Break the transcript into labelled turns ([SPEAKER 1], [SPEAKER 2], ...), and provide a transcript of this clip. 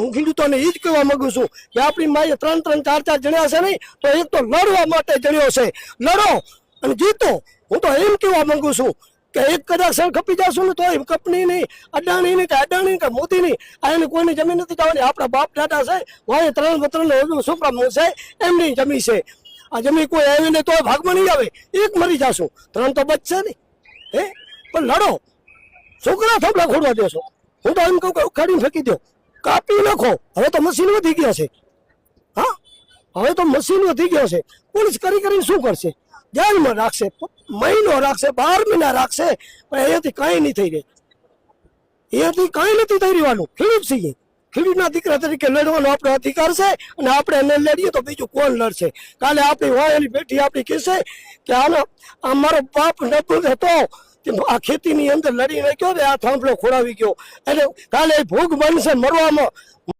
[SPEAKER 1] હું ખેડૂતોને એ જ કહેવા માંગુ છું કે આપણી માએ 3-3, 4-4 જણ્યા છે નહીં, તો એક તો લડવા માટે જણ્યો છે, લડો અને જીતો. હું તો એમ કહેવા માંગુ છું કે એક કદાચ સણ ખપી જશું ને તો એમ કંપની નહીં, અડાણી કે મોદી નહીં, આ એની કોઈની જમીન નથી જવાની. આપણા બાપ દાદા છે વાય 3 છોકરા છે, એમની જમીન છે. આ જમીન કોઈ આવીને તો ભાગમાં નહીં આવે, એક મરી જશું, 3 તો બચશે નહીં. હે પણ લડો, છોકરા થોડા ખોડવા દેશો. હું તો એમ કહું કે ઉખાડીને ફેંકી દો, કાપી નાખો. હવે તો મશીન વધી ગયા છે. હા, હવે તો મશીન વધી ગયો છે. પોલીસ કરીને શું કરશે? જેલમાં રાખશે, મહિનો રાખશે, 12 મહિના રાખશે, પણ એનાથી કાંઈ નહીં થઈ રહે. એનાથી કાંઈ નથી થઈ રહેવાનું. ખેડૂત છીએ, ખેડૂતના દીકરા તરીકે લડવાનો આપણો અધિકાર છે, અને આપણે એને લડીએ તો બીજું કોણ લડશે? કાલે આપણી વાયલી બેઠી આપણી કહેશે કે આ મારો બાપ નબળો હતો, આ ખેતીની અંદર લડી નાખ્યો ને આ થાંભલો ખોડાવી ગયો, એટલે કાલે ભોગ બનશે મરવામાં.